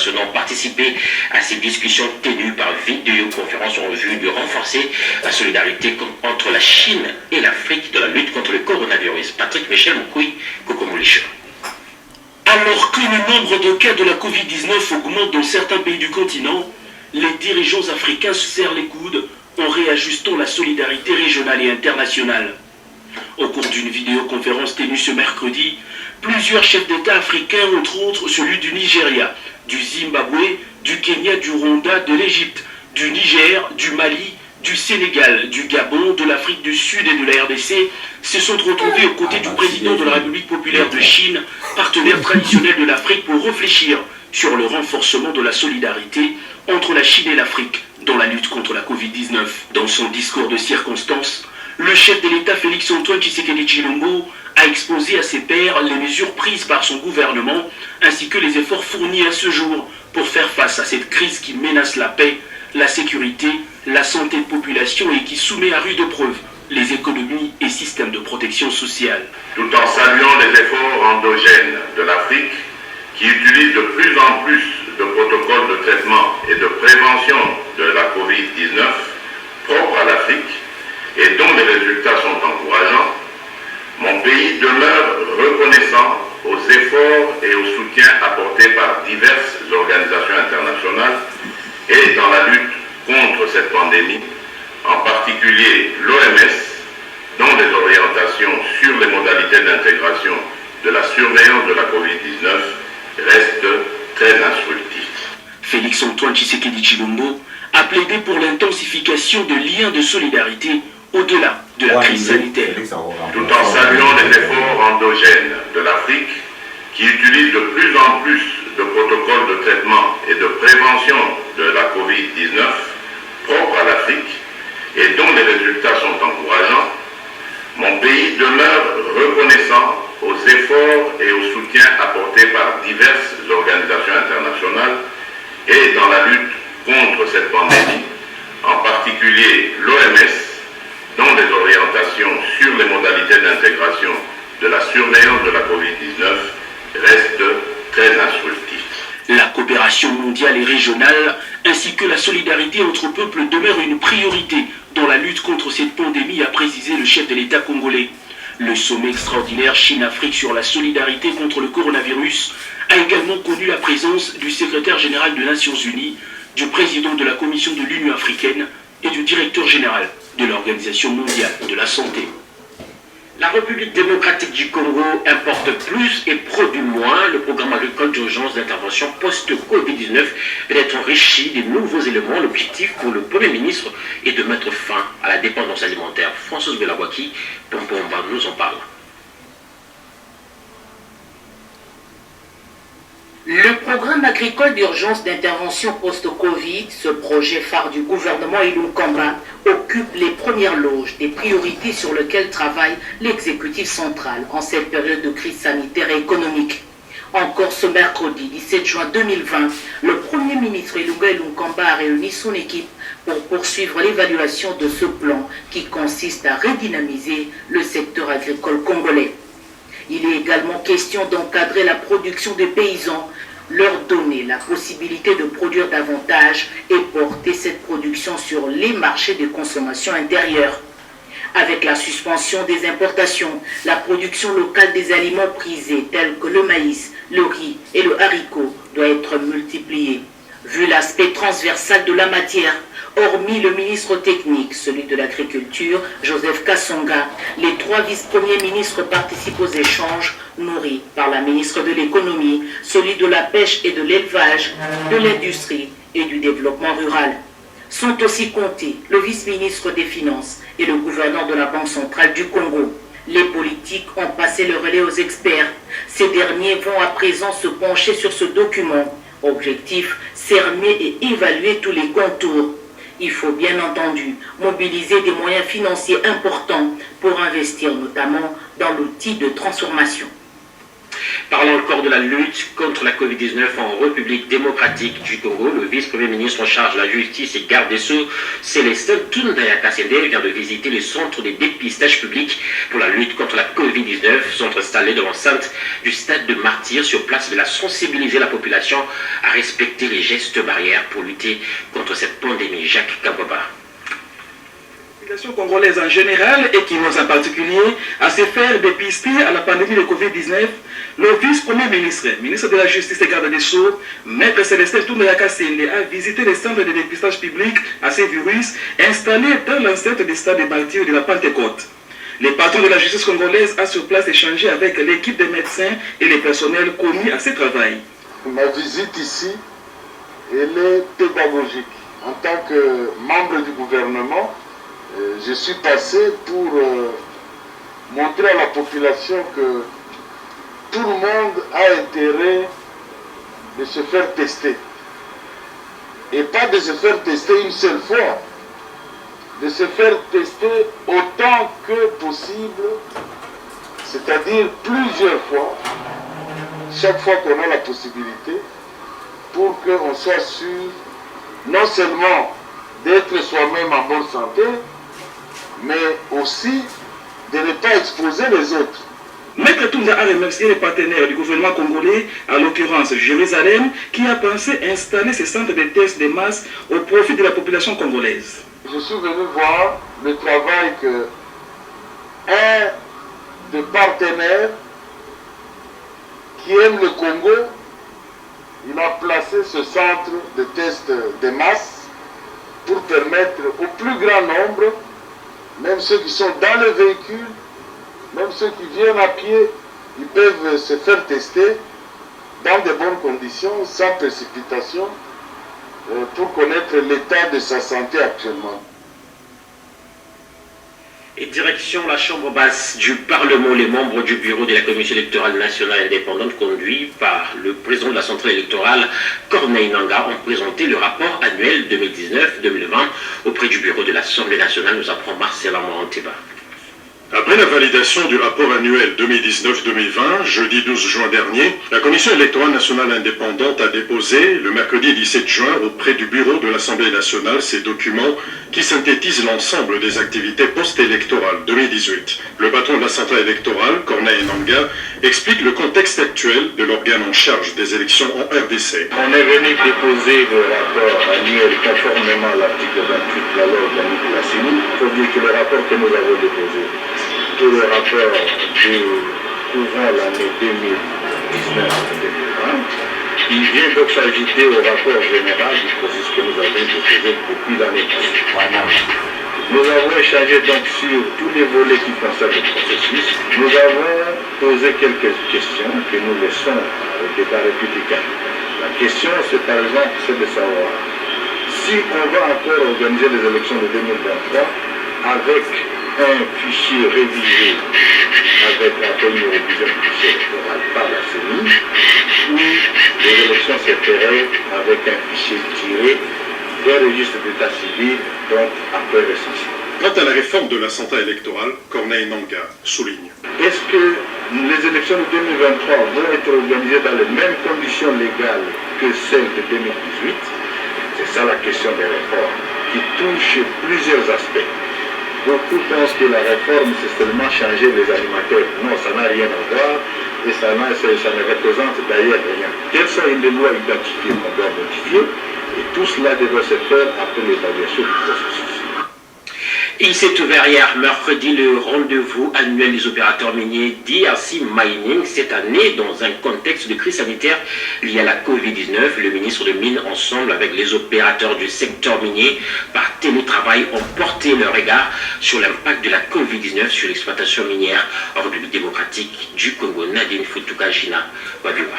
internationaux ont participé à ces discussions tenues par vidéoconférence en vue de renforcer la solidarité entre la Chine et l'Afrique dans la lutte contre le coronavirus. Patrick Michel Moukoui, Kokomoulicha. Alors que le nombre de cas de la Covid-19 augmente dans certains pays du continent, les dirigeants africains se serrent les coudes en réajustant la solidarité régionale et internationale. Au cours d'une vidéoconférence tenue ce mercredi, plusieurs chefs d'État africains, entre autres celui du Nigeria, du Zimbabwe, du Kenya, du Rwanda, de l'Égypte, du Niger, du Mali, du Sénégal, du Gabon, de l'Afrique du Sud et de la RDC, se sont retrouvés aux côtés du président de la République populaire de Chine, partenaire traditionnel de l'Afrique, pour réfléchir sur le renforcement de la solidarité entre la Chine et l'Afrique dans la lutte contre la Covid-19. Dans son discours de circonstance, le chef de l'État Félix-Antoine Tshisekedi Tshilombo a exposé à ses pairs les mesures prises par son gouvernement ainsi que les efforts fournis à ce jour pour faire face à cette crise qui menace la paix, la sécurité, la santé de population et qui soumet à rude épreuve les économies et systèmes de protection sociale. Tout en saluant les efforts endogènes de l'Afrique qui utilisent de plus en plus de protocoles de traitement et de prévention de la Covid-19 propres à l'Afrique et dont les résultats sont encourageants, mon pays demeure reconnaissant aux efforts et au soutien apportés par diverses organisations internationales et dans la lutte contre cette pandémie, en particulier l'OMS, dont les orientations sur les modalités d'intégration de la surveillance de la Covid-19 restent très instructives. Félix-Antoine Tshisekedi Tshilombo a plaidé pour l'intensification de liens de solidarité au-delà de la crise sanitaire. Tout en saluant les efforts endogènes de l'Afrique qui utilisent de plus en plus de protocoles de traitement et de prévention de la Covid-19 propres à l'Afrique et dont les résultats sont encourageants, mon pays demeure reconnaissant aux efforts et au soutien apportés par diverses organisations internationales et dans la lutte contre cette pandémie, en particulier l'OMS, dont les orientations sur les modalités d'intégration de la surveillance de la Covid-19 restent très instructives. La coopération mondiale et régionale, ainsi que la solidarité entre peuples demeurent une priorité dans la lutte contre cette pandémie, a précisé le chef de l'État congolais. Le sommet extraordinaire Chine-Afrique sur la solidarité contre le coronavirus a également connu la présence du secrétaire général des Nations Unies, du président de la Commission de l'Union africaine et du directeur général de l'Organisation mondiale de la santé. La République démocratique du Congo importe plus et produit moins. Le programme agricole d'urgence d'intervention post-Covid-19 va être enrichi de nouveaux éléments. L'objectif pour le Premier ministre est de mettre fin à la dépendance alimentaire. François Belawaki, Pompomba nous en parle. Le programme agricole d'urgence d'intervention post-Covid, ce projet phare du gouvernement Ilunkamba, occupe les premières loges des priorités sur lesquelles travaille l'exécutif central en cette période de crise sanitaire et économique. Encore ce mercredi 17 juin 2020, le Premier ministre Ilunga Ilunkamba a réuni son équipe pour poursuivre l'évaluation de ce plan qui consiste à redynamiser le secteur agricole congolais. Il est également question d'encadrer la production des paysans, leur donner la possibilité de produire davantage et porter cette production sur les marchés de consommation intérieure. Avec la suspension des importations, la production locale des aliments prisés tels que le maïs, le riz et le haricot doit être multipliée. Vu l'aspect transversal de la matière, hormis le ministre technique, celui de l'agriculture, Joseph Kassonga, les 3 vice-premiers ministres participent aux échanges nourris par la ministre de l'économie, celui de la pêche et de l'élevage, de l'industrie et du développement rural. Sont aussi comptés le vice-ministre des Finances et le gouverneur de la Banque centrale du Congo. Les politiques ont passé le relais aux experts. Ces derniers vont à présent se pencher sur ce document. Objectif, cerner et évaluer tous les contours. Il faut bien entendu mobiliser des moyens financiers importants pour investir notamment dans l'outil de transformation. Parlons encore de la lutte contre la Covid-19 en République démocratique du Congo. Le vice-premier ministre en charge de la justice et garde des Sceaux, Célestin Tundaya Kasende, vient de visiter les centres de dépistage public pour la lutte contre la Covid-19. Centre installé dans l'enceinte du stade de Martyrs. Sur place, il a sensibilisé la population à respecter les gestes barrières pour lutter contre cette pandémie. Jacques Kababa. La population congolaise en général et qui nous en particulier à se faire dépister à la pandémie de Covid-19, le vice-premier ministre de la Justice et garde des Sceaux, Maître Célestin Tundaya Kasende, a visité les centres de dépistage public à ces virus installés dans l'enceinte du stade des Martyrs de la Pentecôte. Les patrons de la justice congolaise ont sur place échangé avec l'équipe des médecins et les personnels commis à ce travail. Ma visite ici, elle est pédagogique. En tant que membre du gouvernement, je suis passé pour montrer à la population que tout le monde a intérêt de se faire tester. Et pas de se faire tester une seule fois, de se faire tester autant que possible, c'est-à-dire plusieurs fois, chaque fois qu'on a la possibilité, pour qu'on soit sûr non seulement d'être soi-même en bonne santé, mais aussi de ne pas exposer les autres. Maître Tundaya a remercié les partenaires du gouvernement congolais, à l'occurrence Jérusalem, qui a pensé installer ces centres de tests de masse au profit de la population congolaise. Je suis venu voir le travail que un des partenaires qui aime le Congo, il a placé ce centre de tests de masse pour permettre au plus grand nombre, même ceux qui sont dans le véhicule, même ceux qui viennent à pied, ils peuvent se faire tester dans de bonnes conditions, sans précipitation, pour connaître l'état de sa santé actuellement. Et direction la chambre basse du Parlement, les membres du bureau de la Commission électorale nationale indépendante conduits par le président de la centrale électorale, Corneille Nangaa, ont présenté le rapport annuel 2019-2020 auprès du bureau de l'Assemblée nationale, nous apprend Marcel Amoranteba. Après la validation du rapport annuel 2019-2020, jeudi 12 juin dernier, la Commission électorale nationale indépendante a déposé le mercredi 17 juin auprès du bureau de l'Assemblée nationale ces documents qui synthétisent l'ensemble des activités post-électorales 2018. Le patron de la centrale électorale, Corneille Nangaa, explique le contexte actuel de l'organe en charge des élections en RDC. On est venu déposer le rapport annuel conformément à l'article 28 de la loi organique de la CENI. Il faut dire que le rapport que nous avons déposé, tout le rapport couvrant l'année 2019-2020, il vient donc s'ajouter au rapport général du processus que nous avons déposé depuis l'année passée. Nous avons échangé donc sur tous les volets qui concernent le processus. Nous avons posé quelques questions que nous laissons au débat républicain. La question, c'est par exemple, c'est de savoir si on va encore organiser les élections de 2023 avec un fichier rédigé avec la première révision du fichier électoral par la CENI, ou les élections se feraient avec un fichier tiré des registres d'état civil, donc après recensement. Quant à la réforme de la centrale électorale, Corneille Nangaa souligne. Est-ce que les élections de 2023 vont être organisées dans les mêmes conditions légales que celles de 2018? C'est ça la question des réformes, qui touche plusieurs aspects. Beaucoup pensent que la réforme, c'est seulement changer les animateurs. Non, ça n'a rien à voir et ça ne représente d'ailleurs rien. Quelles sont les lois identifiées qu'on doit modifier? Et tout cela devrait se faire après l'évaluation du processus. Il s'est ouvert hier mercredi le rendez-vous annuel des opérateurs miniers DRC Mining cette année dans un contexte de crise sanitaire liée à la Covid-19. Le ministre de Mines, ensemble avec les opérateurs du secteur minier par télétravail, ont porté leur regard sur l'impact de la Covid-19 sur l'exploitation minière en République démocratique du Congo. Nadine Futukajina Wabiwa.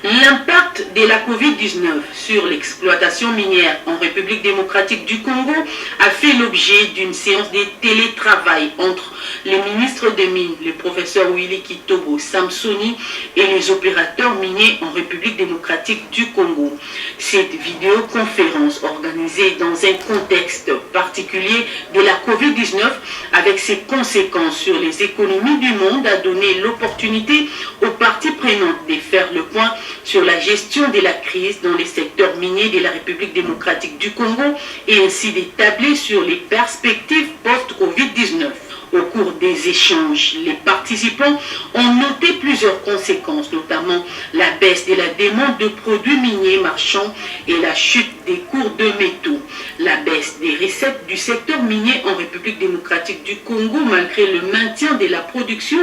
L'impact de la Covid-19 sur l'exploitation minière en République démocratique du Congo a fait l'objet d'une séance de télétravail entre les ministres des Mines, le professeur Willy Kitobo Samsoni et les opérateurs miniers en République démocratique du Congo. Cette vidéoconférence organisée dans un contexte particulier de la Covid-19 avec ses conséquences sur les économies du monde a donné l'opportunité aux parties prenantes de faire le point sur la gestion de la crise dans les secteurs miniers de la République démocratique du Congo et ainsi d'établir sur les perspectives post-Covid-19. Au cours des échanges, les participants ont noté plusieurs conséquences, notamment la baisse de la demande de produits miniers marchands et la chute des cours de métaux. La baisse des recettes du secteur minier en République démocratique du Congo malgré le maintien de la production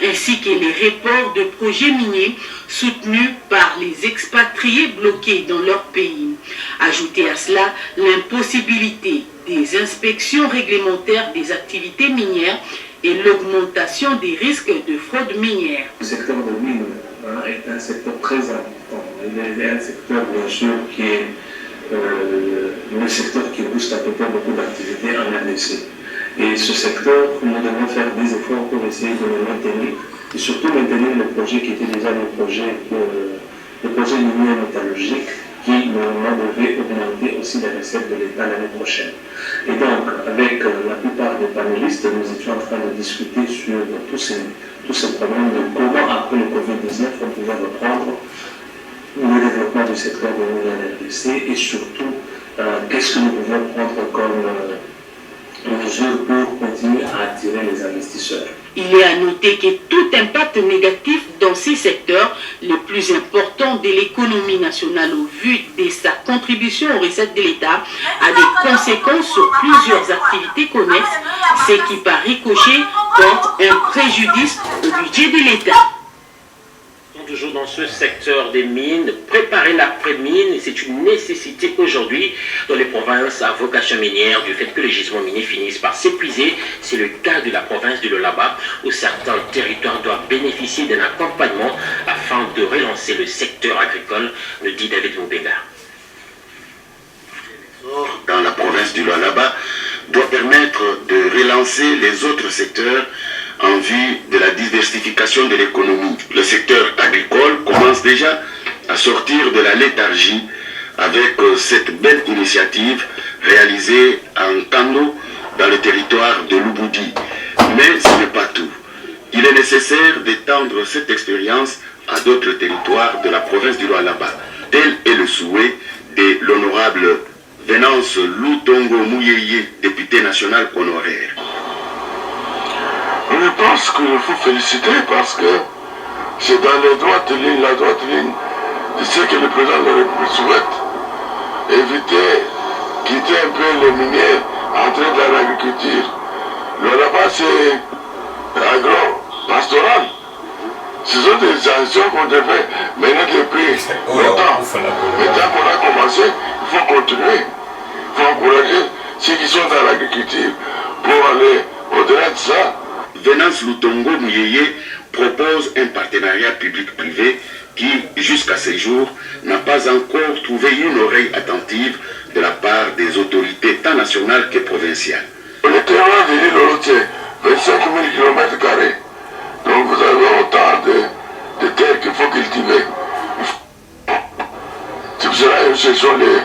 ainsi que les reports de projets miniers soutenus par les expatriés bloqués dans leur pays. Ajoutez à cela l'impossibilité des inspections réglementaires des activités minières et l'augmentation des risques de fraude minière. Le secteur de mine est un secteur très important. Il est un secteur bien sûr qui est le secteur qui booste à peu près beaucoup d'activités en RDC. Et ce secteur, nous devons faire des efforts pour essayer de le maintenir et surtout maintenir le projet qui était déjà le projet minier métallurgique qui normalement devait augmenter aussi les recettes de l'État l'année prochaine. Et donc, avec la plupart des panélistes, nous étions en train de discuter sur tous ces problèmes de comment, après le Covid-19, on pouvait reprendre le développement du secteur de l'RDC et surtout, qu'est-ce que nous pouvons prendre comme mesure pour continuer à attirer les investisseurs. Il est à noter que tout impact négatif dans ces secteurs les plus importants de l'économie nationale au vu de sa contribution aux recettes de l'État a des conséquences sur plusieurs activités connexes, ce qui par ricochet porte un préjudice au budget de l'État. Toujours dans ce secteur des mines, préparer l'après-mine, c'est une nécessité aujourd'hui dans les provinces à vocation minière du fait que les gisements miniers finissent par s'épuiser. C'est le cas de la province du Lualaba où certains territoires doivent bénéficier d'un accompagnement afin de relancer le secteur agricole, nous dit David Moubega. Dans la province du Lualaba doit permettre de relancer les autres secteurs en vue de la diversification de l'économie. Le secteur agricole commence déjà à sortir de la léthargie avec cette belle initiative réalisée en Kando dans le territoire de Lubudi. Mais ce n'est pas tout. Il est nécessaire d'étendre cette expérience à d'autres territoires de la province du Lualaba. Tel est le souhait de l'honorable Venance Lutongo Mouyeye, député national honoraire. Je pense qu'il faut féliciter parce que c'est dans la droite ligne de ce que le président de la République souhaite. Éviter, quitter un peu les miniers, entrer dans l'agriculture. Là-bas, c'est agro-pastoral. Ce sont des actions qu'on devait mener depuis longtemps. Maintenant qu'on a commencé, il faut continuer. Il faut encourager ceux qui sont dans l'agriculture pour aller au-delà de ça. Venance Lutongo Mouyeye propose un partenariat public-privé qui, jusqu'à ce jour, n'a pas encore trouvé une oreille attentive de la part des autorités tant nationales que provinciales. Le terrain de l'île Olotier, 25 000 km². Donc vous avez autant de terres qu'il faut cultiver. C'est pour cela que ce sont les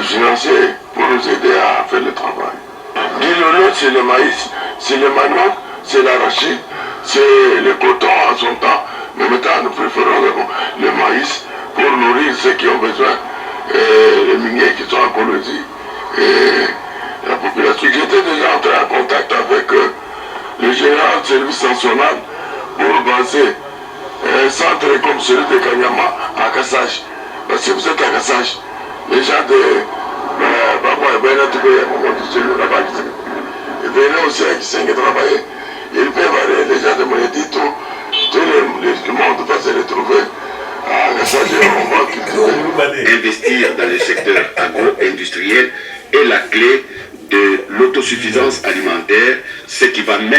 financiers pour nous aider à faire le travail. L'île Olotier, c'est le maïs, c'est le manioc, c'est l'arachide, c'est le coton en son temps. Mais maintenant, nous préférons le maïs pour nourrir ceux qui ont besoin, et les miniers qui sont en colonie, et la population. J'étais déjà entré en contact avec le général de service national pour baser un centre comme celui de Kanyama à Kassage. Parce que vous êtes à Kassage, les gens de venez aussi à Kisenge travailler. Ils peuvent aller, les gens de Moyedi, tout le monde va se retrouver à Kassage et on va cultiver. Investir dans le secteur agro-industriel est la clé de l'autosuffisance alimentaire, ce qui va mettre